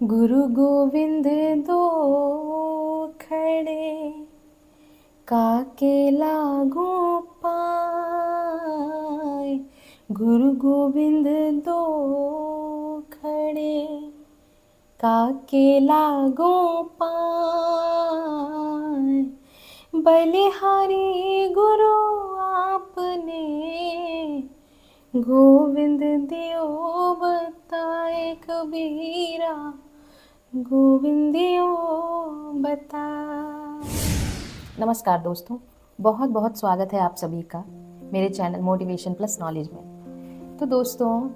गुरु गोविंद दो खड़े, काके लागू पाए। गुरु गोविंद दो खड़े, काके लागू पाए। बलिहारी गुरु आपने, गोविंद दियो बताए कबीरा, गोविंदियो बता। नमस्कार दोस्तों, बहुत बहुत स्वागत है आप सभी का मेरे चैनल मोटिवेशन प्लस नॉलेज में। तो दोस्तों,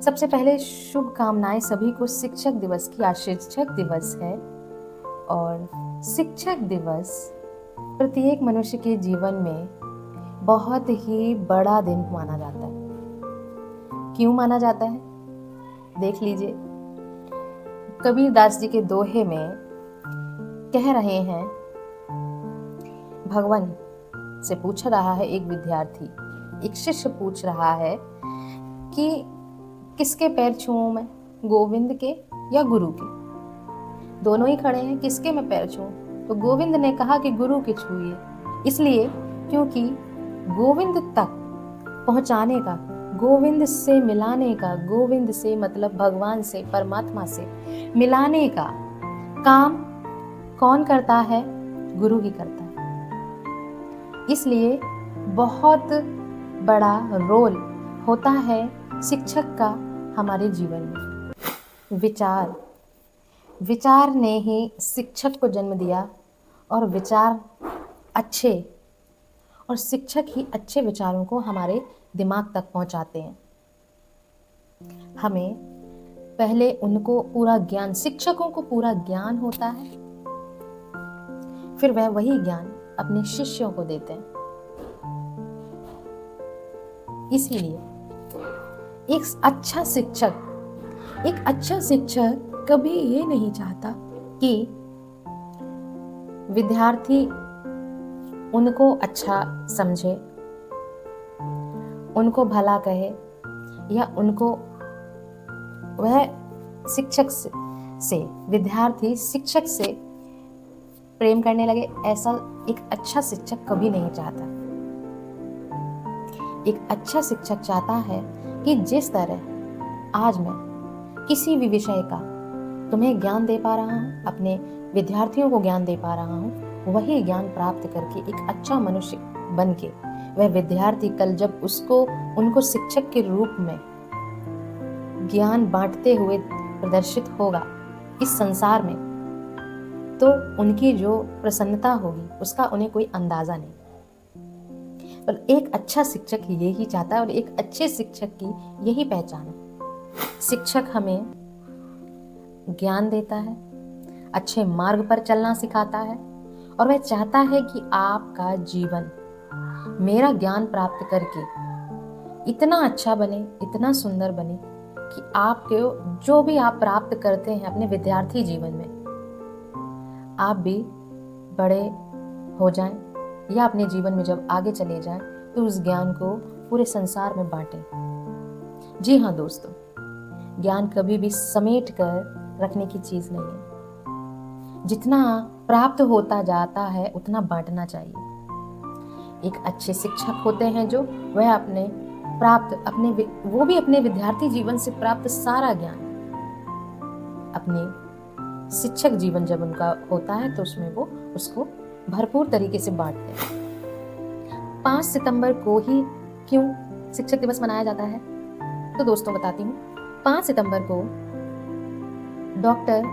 सबसे पहले शुभकामनाएं सभी को। शिक्षक दिवस की, आज शिक्षक दिवस है और शिक्षक दिवस प्रत्येक मनुष्य के जीवन में बहुत ही बड़ा दिन माना जाता है। क्यों माना जाता है, देख लीजिए। कबीरदास जी के दोहे में कह रहे हैं, भगवान से पूछ रहा है एक विद्यार्थी, एक शिष्य पूछ रहा है कि किसके पैर छूऊं मैं, गोविंद के या गुरु के। दोनों ही खड़े हैं, किसके मैं पैर छूऊं? तो गोविंद ने कहा कि गुरु के छूइए, इसलिए क्योंकि गोविंद तक पहुंचाने का, गोविंद से मिलाने का, गोविंद से मतलब भगवान से, परमात्मा से मिलाने का काम कौन करता है? गुरु ही करता है। इसलिए बहुत बड़ा रोल होता है शिक्षक का हमारे जीवन में। विचार ने ही शिक्षक को जन्म दिया और विचार अच्छे, और शिक्षक ही अच्छे विचारों को हमारे दिमाग तक पहुंचाते हैं। हमें पहले उनको पूरा ज्ञान, शिक्षकों को पूरा ज्ञान होता है, फिर वह वही ज्ञान अपने शिष्यों को देते हैं। इसीलिए एक अच्छा शिक्षक कभी ये नहीं चाहता कि विद्यार्थी उनको अच्छा समझे, उनको भला कहे, या उनको वह शिक्षक से विद्यार्थी शिक्षक से प्रेम करने लगे। ऐसा एक अच्छा शिक्षक कभी नहीं चाहता। एक अच्छा शिक्षक चाहता है कि जिस तरह आज मैं किसी भी विषय का तुम्हें ज्ञान दे पा रहा हूँ, अपने विद्यार्थियों को ज्ञान दे पा रहा हूँ, वही ज्ञान प्राप्त करके एक अच्छा मनुष्य बन के वह विद्यार्थी कल जब उनको शिक्षक के रूप में ज्ञान बांटते हुए प्रदर्शित होगा इस संसार में, तो उनकी जो प्रसन्नता होगी उसका उन्हें कोई अंदाजा नहीं। पर एक अच्छा शिक्षक यही चाहता है, और एक अच्छे शिक्षक की यही पहचान है। शिक्षक हमें ज्ञान देता है, अच्छे मार्ग पर चलना सिखाता है, और वह चाहता है कि आपका जीवन मेरा ज्ञान प्राप्त करके इतना अच्छा बने, इतना सुंदर बने कि आपके जो भी आप प्राप्त करते हैं अपने विद्यार्थी जीवन में, आप भी बड़े हो जाएं या अपने जीवन में जब आगे चले जाएं तो उस ज्ञान को पूरे संसार में बांटें। जी हाँ दोस्तों, ज्ञान कभी भी समेट कर रखने की चीज नहीं है। जितना प्राप्त होता जाता है उतना बांटना चाहिए। एक अच्छे शिक्षक होते हैं जो वह वो भी अपने विद्यार्थी जीवन से प्राप्त सारा ज्ञान अपने शिक्षक जीवन जब उनका होता है तो उसमें वो उसको भरपूर तरीके से बांटते हैं। 5 सितंबर को ही क्यों शिक्षक दिवस मनाया जाता है, तो दोस्तों बताती हूँ। 5 सितंबर को डॉक्टर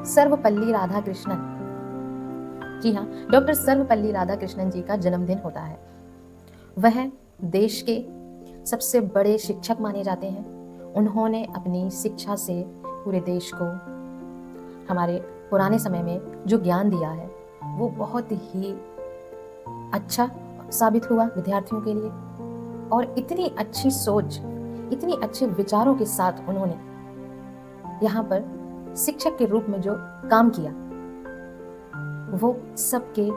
सर्वपल्ली राधाकृष्णन, जी हाँ, डॉक्टर सर्वपल्ली राधाकृष्णन जी का जन्मदिन होता है। वह देश के सबसे बड़े शिक्षक माने जाते हैं। उन्होंने अपनी शिक्षा से पूरे देश को, हमारे पुराने समय में जो ज्ञान दिया है वो बहुत ही अच्छा साबित हुआ विद्यार्थियों के लिए। और इतनी अच्छी सोच, इतनी अच्छे विचारों के साथ उन्होंने यहाँ पर शिक्षक के रूप में जो काम किया वो सबके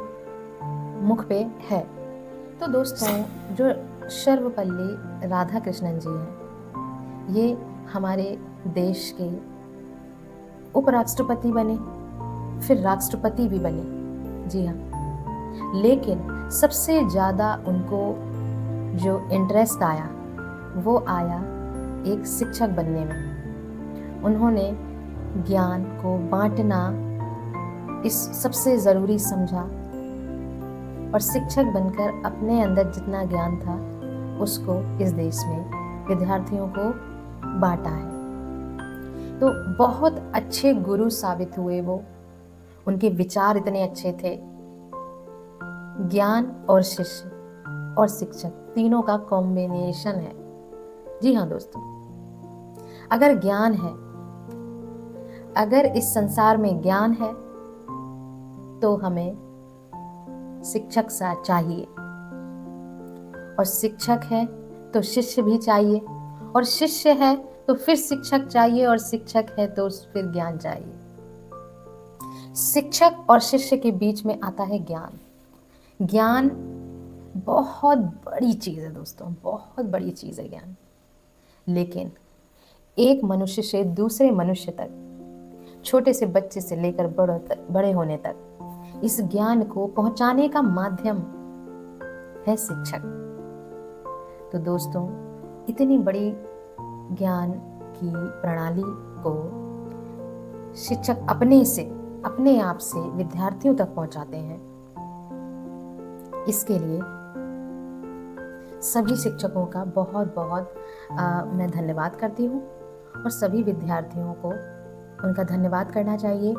मुख पे है। तो दोस्तों, जो सर्वपल्ली राधाकृष्णन जी हैं, ये हमारे देश के उपराष्ट्रपति बने, फिर राष्ट्रपति भी बने। जी हाँ, लेकिन सबसे ज़्यादा उनको जो इंटरेस्ट आया वो आया एक शिक्षक बनने में। उन्होंने ज्ञान को बांटना इस सबसे ज़रूरी समझा और शिक्षक बनकर अपने अंदर जितना ज्ञान था उसको इस देश में विद्यार्थियों को बांटा है। तो बहुत अच्छे गुरु साबित हुए वो, उनके विचार इतने अच्छे थे। ज्ञान और शिष्य और शिक्षक तीनों का कॉम्बिनेशन है। जी हाँ दोस्तों, अगर ज्ञान है, अगर इस संसार में ज्ञान है तो हमें शिक्षक सा चाहिए, और शिक्षक है तो शिष्य भी चाहिए, और शिष्य है तो फिर शिक्षक चाहिए, और शिक्षक है तो फिर ज्ञान चाहिए। शिक्षक और शिष्य के बीच में आता है ज्ञान। ज्ञान बहुत बड़ी चीज़ है दोस्तों, बहुत बड़ी चीज़ है ज्ञान। लेकिन एक मनुष्य से दूसरे मनुष्य तक, छोटे से बच्चे से लेकर बड़े होने तक, इस ज्ञान को पहुंचाने का माध्यम है शिक्षक। तो दोस्तों, इतनी बड़ी ज्ञान की प्रणाली को शिक्षक अपने आप से विद्यार्थियों तक पहुंचाते हैं। इसके लिए सभी शिक्षकों का बहुत बहुत मैं धन्यवाद करती हूँ, और सभी विद्यार्थियों को उनका धन्यवाद करना चाहिए,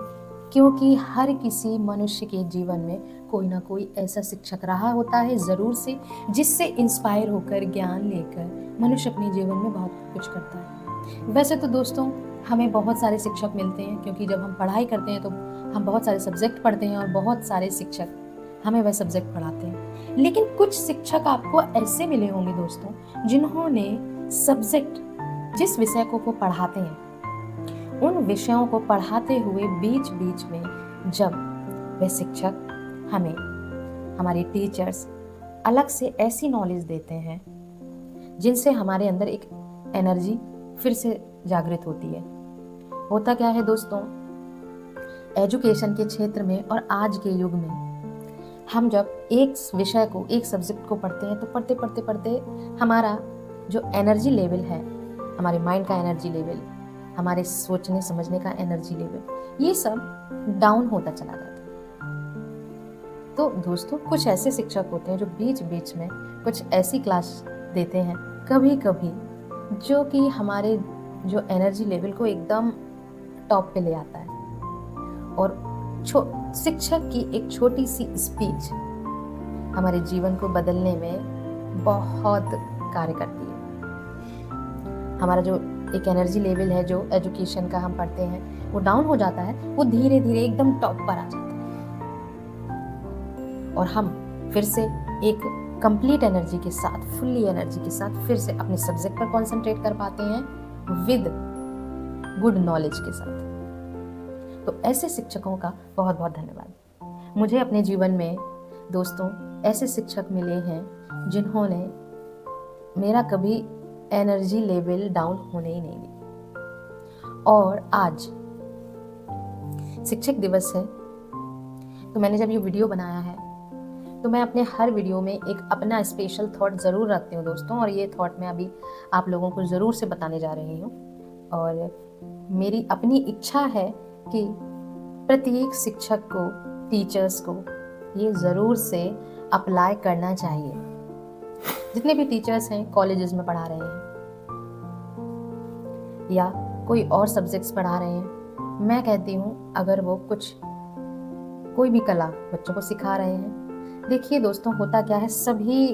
क्योंकि हर किसी मनुष्य के जीवन में कोई ना कोई ऐसा शिक्षक रहा होता है ज़रूर से, जिससे इंस्पायर होकर ज्ञान लेकर मनुष्य अपने जीवन में बहुत कुछ करता है। वैसे तो दोस्तों हमें बहुत सारे शिक्षक मिलते हैं, क्योंकि जब हम पढ़ाई करते हैं तो हम बहुत सारे सब्जेक्ट पढ़ते हैं और बहुत सारे शिक्षक हमें वह सब्जेक्ट पढ़ाते हैं। लेकिन कुछ शिक्षक आपको ऐसे मिले होंगे दोस्तों, जिन्होंने सब्जेक्ट, जिस विषय को पढ़ाते हैं, उन विषयों को पढ़ाते हुए बीच बीच में जब वह शिक्षक हमें, हमारे टीचर्स अलग से ऐसी नॉलेज देते हैं जिनसे हमारे अंदर एक एनर्जी फिर से जागृत होती है। होता क्या है दोस्तों, एजुकेशन के क्षेत्र में और आज के युग में हम जब एक विषय को, एक सब्जेक्ट को पढ़ते हैं, तो पढ़ते पढ़ते पढ़ते हमारा जो एनर्जी लेवल है, हमारे माइंड का एनर्जी लेवल, हमारे सोचने समझने का एनर्जी लेवल, ये सब डाउन होता चला जाता है। तो दोस्तों कुछ ऐसे शिक्षक होते हैं जो बीच बीच में कुछ ऐसी क्लास देते हैं कभी कभी, जो कि हमारे जो एनर्जी लेवल को एकदम टॉप पे ले आता है। और शिक्षक की एक छोटी सी स्पीच हमारे जीवन को बदलने में बहुत कार्य करती है। हमारा जो एक एनर्जी लेवल है, जो एजुकेशन का हम पढ़ते हैं, वो डाउन हो जाता है, वो धीरे धीरे एकदम टॉप पर आ जाता है, और हम फिर से एक कंप्लीट एनर्जी के साथ, फुल्ली एनर्जी के साथ फिर से अपने सब्जेक्ट पर कंसंट्रेट कर पाते हैं विद गुड नॉलेज के साथ। तो ऐसे शिक्षकों का बहुत बहुत धन्यवाद। मुझे अपने जीवन में दोस्तों ऐसे शिक्षक मिले हैं जिन्होंने मेरा कभी एनर्जी लेवल डाउन होने ही नहीं दी। और आज शिक्षक दिवस है, तो मैंने जब ये वीडियो बनाया है तो मैं अपने हर वीडियो में एक अपना स्पेशल थॉट ज़रूर रखती हूँ दोस्तों, और ये थॉट मैं अभी आप लोगों को ज़रूर से बताने जा रही हूँ। और मेरी अपनी इच्छा है कि प्रत्येक शिक्षक को, टीचर्स को ये ज़रूर से अप्लाई करना चाहिए। जितने भी टीचर्स हैं, कॉलेजेस में पढ़ा रहे हैं या कोई और सब्जेक्ट्स पढ़ा रहे हैं, मैं कहती हूँ अगर वो कोई भी कला बच्चों को सिखा रहे हैं, देखिए दोस्तों होता क्या है, सभी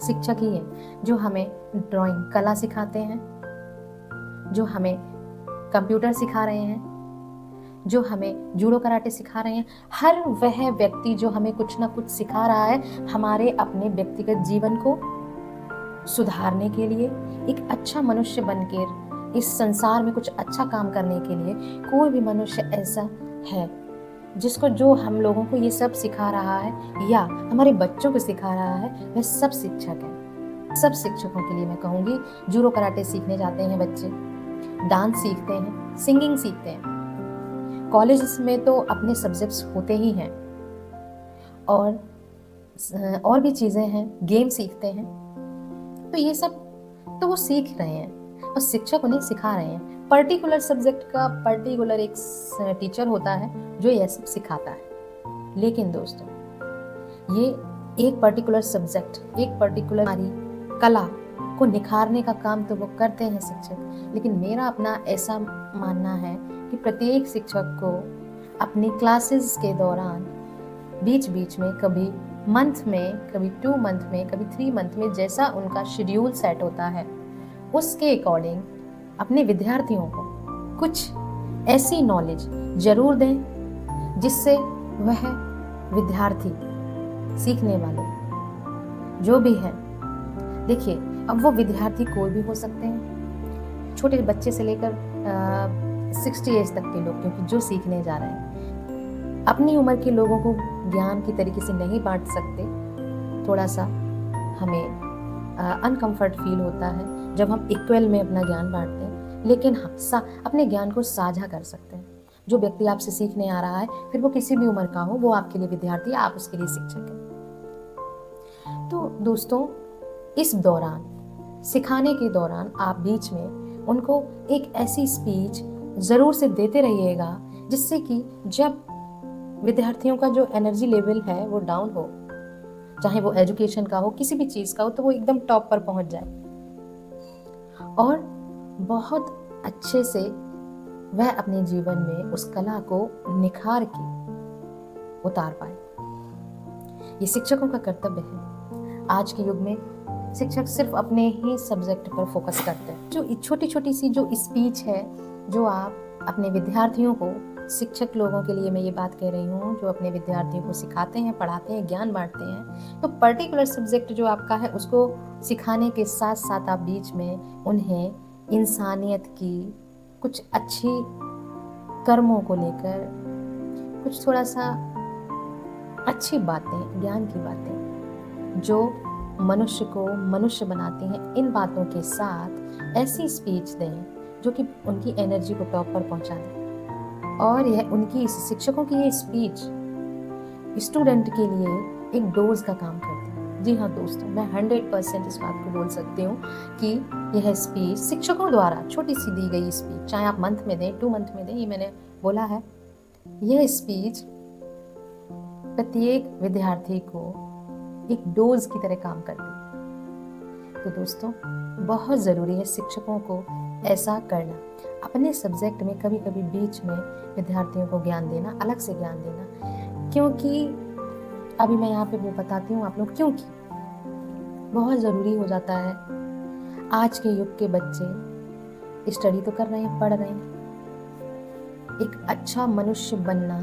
शिक्षक ही हैं जो हमें ड्राइंग कला सिखाते हैं, जो हमें कंप्यूटर सिखा रहे हैं, जो हमें जूडो कराटे सिखा रहे हैं। हर वह व्यक्ति जो हमें कुछ ना कुछ सिखा रहा है हमारे अपने व्यक्तिगत जीवन को सुधारने के लिए, एक अच्छा मनुष्य बनकर इस संसार में कुछ अच्छा काम करने के लिए। कोई भी मनुष्य ऐसा है जिसको, जो हम लोगों को ये सब सिखा रहा है या हमारे बच्चों को सिखा रहा है, वह सब शिक्षक हैं। सब शिक्षकों के लिए मैं कहूँगी, जूडो कराटे सीखने जाते हैं बच्चे, डांस सीखते हैं, सिंगिंग सीखते हैं, कॉलेज में तो अपने सब्जेक्ट्स होते ही हैं और भी चीज़ें हैं, गेम सीखते हैं, तो ये सब तो वो सीख रहे हैं और शिक्षक उन्हें सिखा रहे हैं। पर्टिकुलर सब्जेक्ट का पर्टिकुलर एक टीचर होता है जो ये सब सिखाता है। लेकिन दोस्तों, ये एक पर्टिकुलर सब्जेक्ट, एक पर्टिकुलर हमारी कला को निखारने का काम तो वो करते हैं शिक्षक, लेकिन मेरा अपना ऐसा मानना है कि प्रत्येक शिक्षक को अपनी क्लासेस के दौरान बीच बीच में, कभी मंथ में, कभी 2 मंथ में, कभी 3 मंथ में, जैसा उनका शेड्यूल सेट होता है उसके अकॉर्डिंग अपने विद्यार्थियों को कुछ ऐसी नॉलेज जरूर दें जिससे वह विद्यार्थी, सीखने वाले जो भी हैं, देखिए अब वो विद्यार्थी कोई भी हो सकते हैं, छोटे बच्चे से लेकर 60 एज तक के लोग, क्योंकि जो सीखने जा रहे हैं अपनी उम्र के लोगों को ज्ञान की तरीके से नहीं बांट सकते। थोड़ा सा हमें अनकंफर्ट फील होता है जब हम इक्वल में अपना ज्ञान बांटते हैं, लेकिन हम अपने ज्ञान को साझा कर सकते हैं। जो व्यक्ति आपसे सीखने आ रहा है, फिर वो किसी भी उम्र का हो, वो आपके लिए विद्यार्थी है, आप उसके लिए शिक्षक हैं। तो दोस्तों, इस दौरान, सिखाने के दौरान आप बीच में उनको एक ऐसी स्पीच ज़रूर से देते रहिएगा जिससे कि जब विद्यार्थियों का जो एनर्जी लेवल है वो डाउन हो, चाहे वो एजुकेशन का हो, किसी भी चीज़ का हो, तो वो एकदम टॉप पर पहुंच जाए और बहुत अच्छे से वह अपने जीवन में उस कला को निखार के उतार पाए। ये शिक्षकों का कर्तव्य है। आज के युग में शिक्षक सिर्फ अपने ही सब्जेक्ट पर फोकस करते हैं। जो छोटी छोटी सी जो स्पीच है, जो आप अपने विद्यार्थियों को, शिक्षक लोगों के लिए मैं ये बात कह रही हूँ, जो अपने विद्यार्थियों को सिखाते हैं, पढ़ाते हैं, ज्ञान बांटते हैं, तो पर्टिकुलर सब्जेक्ट जो आपका है उसको सिखाने के साथ साथ आप बीच में उन्हें इंसानियत की कुछ अच्छी कर्मों को लेकर कुछ थोड़ा सा अच्छी बातें, ज्ञान की बातें जो मनुष्य को मनुष्य बनाती हैं, इन बातों के साथ ऐसी स्पीच दें जो कि उनकी एनर्जी को टॉप पर पहुंचा दें। और यह उनकी, शिक्षकों की ये स्पीच स्टूडेंट के लिए एक डोज का काम करती है। जी हाँ दोस्तों, मैं 100% इस बात को बोल सकती हूँ कि यह स्पीच शिक्षकों द्वारा छोटी सी दी गई स्पीच, चाहे आप मंथ में दें, 2 मंथ में दें, ये मैंने बोला है, यह स्पीच प्रत्येक विद्यार्थी को एक डोज की तरह काम करती है। तो दोस्तों, बहुत ज़रूरी है शिक्षकों को ऐसा करना, अपने सब्जेक्ट में कभी कभी बीच में विद्यार्थियों को ज्ञान देना, अलग से ज्ञान देना। क्योंकि अभी मैं यहाँ पे वो बताती हूँ आप लोग, क्योंकि बहुत ज़रूरी हो जाता है। आज के युग के बच्चे स्टडी तो कर रहे हैं, पढ़ रहे हैं, एक अच्छा मनुष्य बनना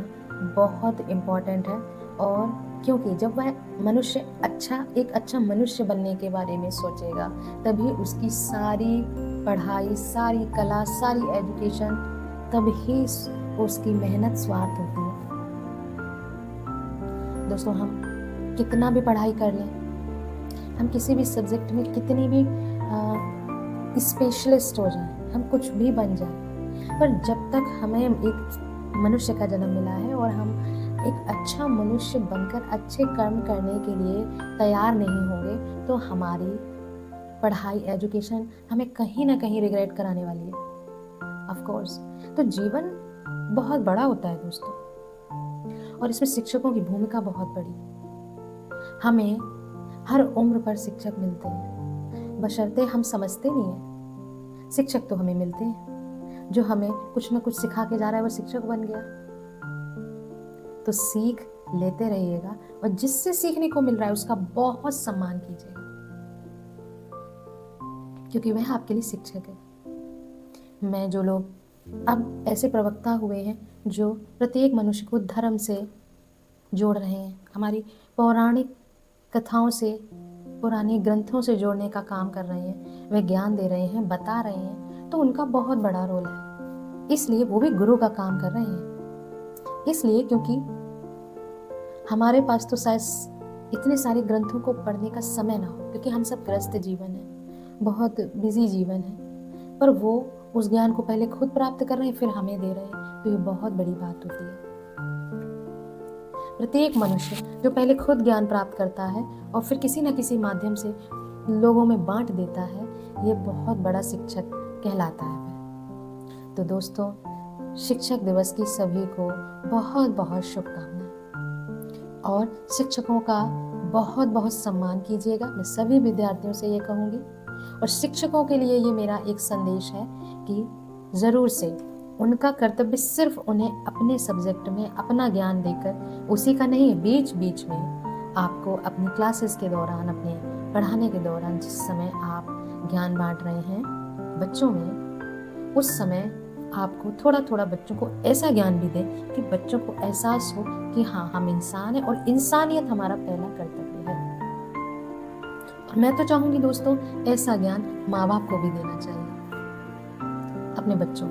बहुत इम्पॉर्टेंट है। और क्योंकि जब वह मनुष्य एक अच्छा मनुष्य बनने के बारे में सोचेगा, तभी उसकी सारी पढ़ाई, सारी कला, सारी एजुकेशन, तभी उसकी मेहनत स्वार्थ होती है। दोस्तों, हम कितना भी पढ़ाई कर लें, हम किसी भी सब्जेक्ट में कितनी भी स्पेशलिस्ट हो जाए, हम कुछ भी बन जाए, पर जब तक हमें एक मनुष्य का जन्म मिला है और हम एक अच्छा मनुष्य बनकर अच्छे कर्म करने के लिए तैयार नहीं होंगे, तो हमारी पढ़ाई, एजुकेशन हमें कहीं ना कहीं रिग्रेट कराने वाली है। ऑफ कोर्स, तो जीवन बहुत बड़ा होता है दोस्तों, और इसमें शिक्षकों की भूमिका बहुत बड़ी। हमें हर उम्र पर शिक्षक मिलते हैं, बशर्ते हम समझते नहीं हैं। शिक्षक तो हमें मिलते हैं, जो हमें कुछ ना कुछ सिखा के जा रहा है, वो शिक्षक बन गया। तो सीख लेते रहिएगा और जिससे सीखने को मिल रहा है उसका बहुत सम्मान कीजिएगा, क्योंकि वह आपके लिए शिक्षक है। मैं जो लोग अब ऐसे प्रवक्ता हुए हैं जो प्रत्येक मनुष्य को धर्म से जोड़ रहे हैं, हमारी पौराणिक कथाओं से, पुराने ग्रंथों से जोड़ने का काम कर रहे हैं, वे ज्ञान दे रहे हैं, बता रहे हैं, तो उनका बहुत बड़ा रोल है। इसलिए वो भी गुरु का काम कर रहे हैं। इसलिए क्योंकि हमारे पास तो शायद इतने सारे ग्रंथों को पढ़ने का समय ना हो, क्योंकि हम सब ग्रस्त जीवन है, बहुत बिजी जीवन है, पर वो उस ज्ञान को पहले खुद प्राप्त कर रहे हैं, फिर हमें दे रहे हैं, तो ये बहुत बड़ी बात होती है। प्रत्येक मनुष्य जो पहले खुद ज्ञान प्राप्त करता है और फिर किसी न किसी माध्यम से लोगों में बांट देता है, ये बहुत बड़ा शिक्षक कहलाता है। तो दोस्तों, शिक्षक दिवस की सभी को बहुत बहुत शुभकामनाएं और शिक्षकों का बहुत बहुत सम्मान कीजिएगा। मैं सभी विद्यार्थियों से ये कहूँगी, और शिक्षकों के लिए ये मेरा एक संदेश है कि ज़रूर से उनका कर्तव्य सिर्फ उन्हें अपने सब्जेक्ट में अपना ज्ञान देकर, उसी का नहीं, बीच बीच में आपको अपनी क्लासेस के दौरान, अपने पढ़ाने के दौरान जिस समय आप ज्ञान बांट रहे हैं बच्चों में, उस समय आपको थोड़ा थोड़ा बच्चों को ऐसा ज्ञान भी दें कि बच्चों को एहसास हो कि हाँ, हम इंसान हैं और इंसानियत हमारा पहला कर्तव्य है। और मैं तो चाहूँगी दोस्तों, ऐसा ज्ञान माँ बाप को भी देना चाहिए अपने बच्चों।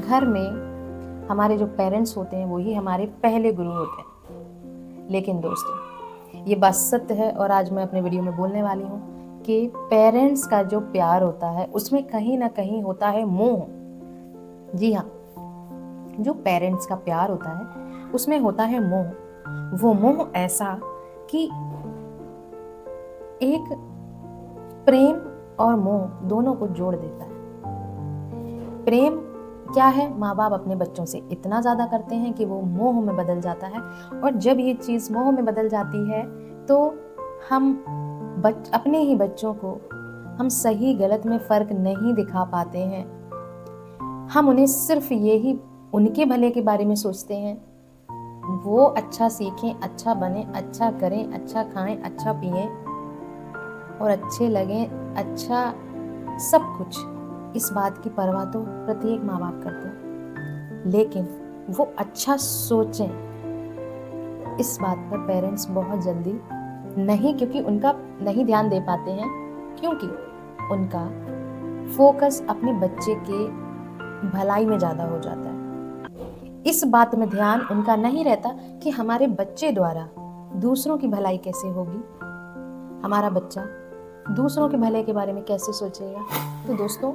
घर में हमारे जो पेरेंट्स होते हैं वही हमारे पहले गुरु होते हैं। लेकिन दोस्तों, ये बात सत्य है और आज मैं अपने वीडियो में बोलने वाली हूँ कि पेरेंट्स का जो प्यार होता है उसमें कहीं ना कहीं होता है मोह। जी हाँ, जो पेरेंट्स का प्यार होता है उसमें होता है मोह। वो मोह ऐसा कि एक प्रेम और मोह दोनों को जोड़ देता है। प्रेम क्या है? माँ बाप अपने बच्चों से इतना ज़्यादा करते हैं कि वो मोह में बदल जाता है, और जब ये चीज़ मोह में बदल जाती है तो हम अपने ही बच्चों को हम सही गलत में फ़र्क नहीं दिखा पाते हैं। हम उन्हें सिर्फ यही उनके भले के बारे में सोचते हैं, वो अच्छा सीखें, अच्छा बने, अच्छा करें, अच्छा खाएं, अच्छा पिएं और अच्छे लगें, अच्छा सब कुछ। इस बात की परवाह तो प्रत्येक माँ बाप करते हैं, लेकिन वो अच्छा सोचें, इस बात पर पेरेंट्स बहुत जल्दी नहीं, क्योंकि उनका नहीं ध्यान दे पाते हैं, क्योंकि उनका फोकस अपने बच्चे के भलाई में ज़्यादा हो जाता है। इस बात में ध्यान उनका नहीं रहता कि हमारे बच्चे द्वारा दूसरों की भलाई कैसे होगी, हमारा बच्चा दूसरों के भले के बारे में कैसे सोचेगा। तो दोस्तों,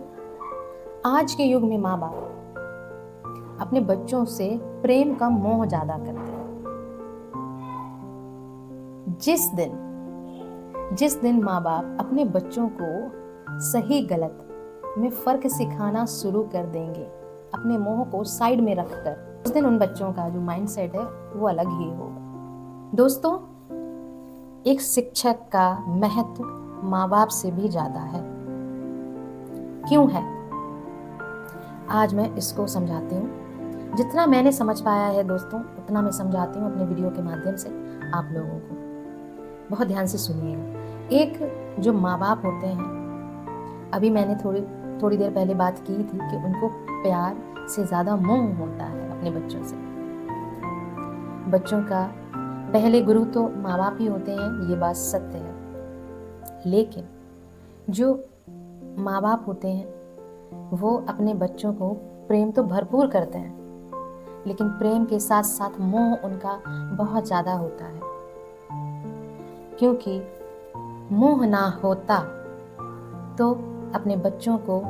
आज के युग में माँ बाप अपने बच्चों से प्रेम कम मोह ज़्यादा करते हैं। जिस दिन माँ बाप अपने बच्चों को सही गलत में फ़र्क सिखाना शुरू कर देंगे, अपने मोह को साइड में रखकर, उस दिन उन बच्चों का जो माइंडसेट है वो अलग ही होगा। दोस्तों, एक शिक्षक का महत्व माँ बाप से भी ज़्यादा है। क्यों है? आज मैं इसको समझाती हूँ। जितना मैंने समझ पाया है दोस्तों, उतना मैं समझाती हूँ अपने वीडियो के माध्यम से आप लोगों को। बहुत ध्यान से सुनिएगा। एक जो माँ बाप होते हैं, अभी मैंने थोड़ी देर पहले बात की थी कि उनको प्यार से ज़्यादा मोह होता है अपने बच्चों से। बच्चों का पहले गुरु तो माँ बाप ही होते हैं, ये बात सत्य है। लेकिन जो माँ बाप होते हैं वो अपने बच्चों को प्रेम तो भरपूर करते हैं, लेकिन प्रेम के साथ साथ मोह उनका बहुत ज़्यादा होता है, क्योंकि मोह ना होता तो अपने बच्चों को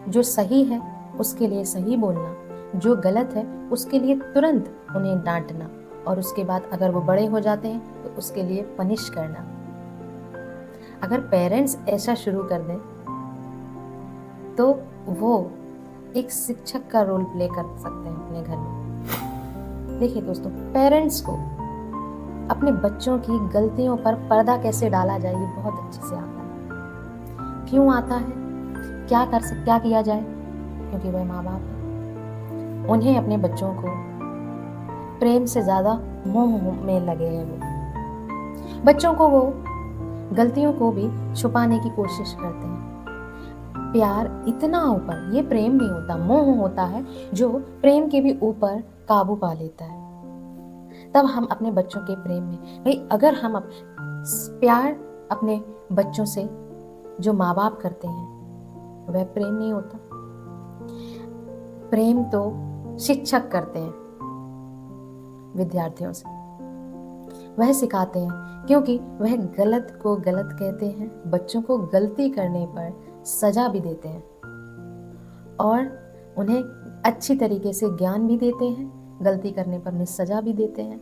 जो सही है उसके लिए सही बोलना, जो गलत है उसके लिए तुरंत उन्हें डांटना, और उसके बाद अगर वो बड़े हो जाते हैं तो उसके लिए पनिश करना। अगर पेरेंट्स ऐसा शुरू कर दें तो वो एक शिक्षक का रोल प्ले कर सकते हैं अपने घर में। देखिए दोस्तों, पेरेंट्स को अपने बच्चों की गलतियों पर पर्दा कैसे डाला जाए ये बहुत अच्छे से आता है। क्यों आता है? क्या किया जाए? क्योंकि वह माँ बाप है, उन्हें अपने बच्चों को प्रेम से ज़्यादा मोह में लगे हैं। वो बच्चों को वो गलतियों को भी छुपाने की कोशिश करते हैं। प्यार इतना ऊपर, ये प्रेम नहीं होता, मोह होता है, जो प्रेम के भी ऊपर काबू पा लेता है। तब हम अपने बच्चों के प्रेम में, भाई अगर हम प्यार अपने बच्चों से जो माँ बाप करते हैं वह प्रेम नहीं होता। प्रेम तो शिक्षक करते हैं विद्यार्थियों से, वह सिखाते हैं, क्योंकि वह गलत को गलत कहते हैं, बच्चों को गलती करने पर सजा भी देते हैं और उन्हें अच्छी तरीके से ज्ञान भी देते हैं, गलती करने पर उन्हें सजा भी देते हैं।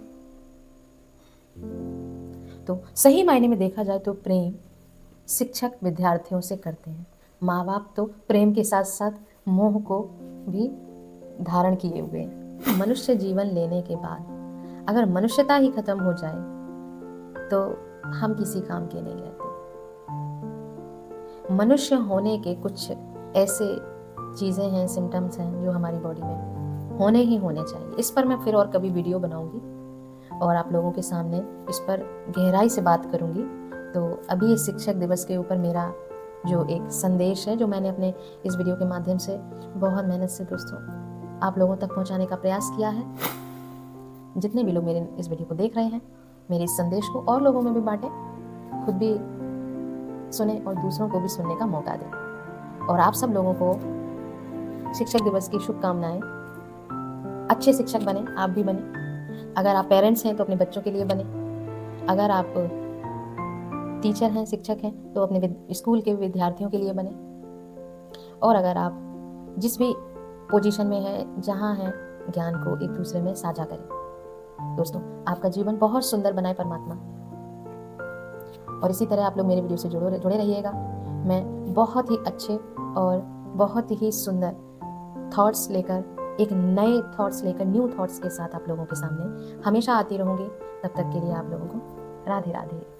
तो सही मायने में देखा जाए तो प्रेम शिक्षक विद्यार्थियों से करते हैं। माँ बाप तो प्रेम के साथ साथ मोह को भी धारण किए हुए हैं। मनुष्य जीवन लेने के बाद अगर मनुष्यता ही खत्म हो जाए तो हम किसी काम के नहीं रहते। मनुष्य होने के कुछ ऐसे चीज़ें हैं, सिम्टम्स हैं जो हमारी बॉडी में होने ही होने चाहिए। इस पर मैं फिर और कभी वीडियो बनाऊंगी और आप लोगों के सामने इस पर गहराई से बात करूंगी। तो अभी इस शिक्षक दिवस के ऊपर मेरा जो एक संदेश है, जो मैंने अपने इस वीडियो के माध्यम से बहुत मेहनत से दोस्तों आप लोगों तक पहुंचाने का प्रयास किया है। जितने भी लोग मेरे इस वीडियो को देख रहे हैं, मेरे इस संदेश को और लोगों में भी बांटें, खुद भी सुने और दूसरों को भी सुनने का मौका दें। और आप सब लोगों को शिक्षक दिवस की शुभकामनाएं। अच्छे शिक्षक बने, आप भी बने। अगर आप पेरेंट्स हैं तो अपने बच्चों के लिए बने। अगर आप टीचर हैं, शिक्षक हैं, तो अपने स्कूल के विद्यार्थियों के लिए बने। और अगर आप जिस भी पोजीशन में हैं, जहाँ हैं, ज्ञान को एक दूसरे में साझा करें। दोस्तों, आपका जीवन बहुत सुंदर बनाए परमात्मा। और इसी तरह आप लोग मेरे वीडियो से जुड़े रहिएगा। मैं बहुत ही अच्छे और बहुत ही सुंदर थॉट्स लेकर, एक नए थॉट्स लेकर, न्यू थॉट्स के साथ आप लोगों के सामने हमेशा आती रहूँगी। तब तक के लिए आप लोगों को राधे राधे।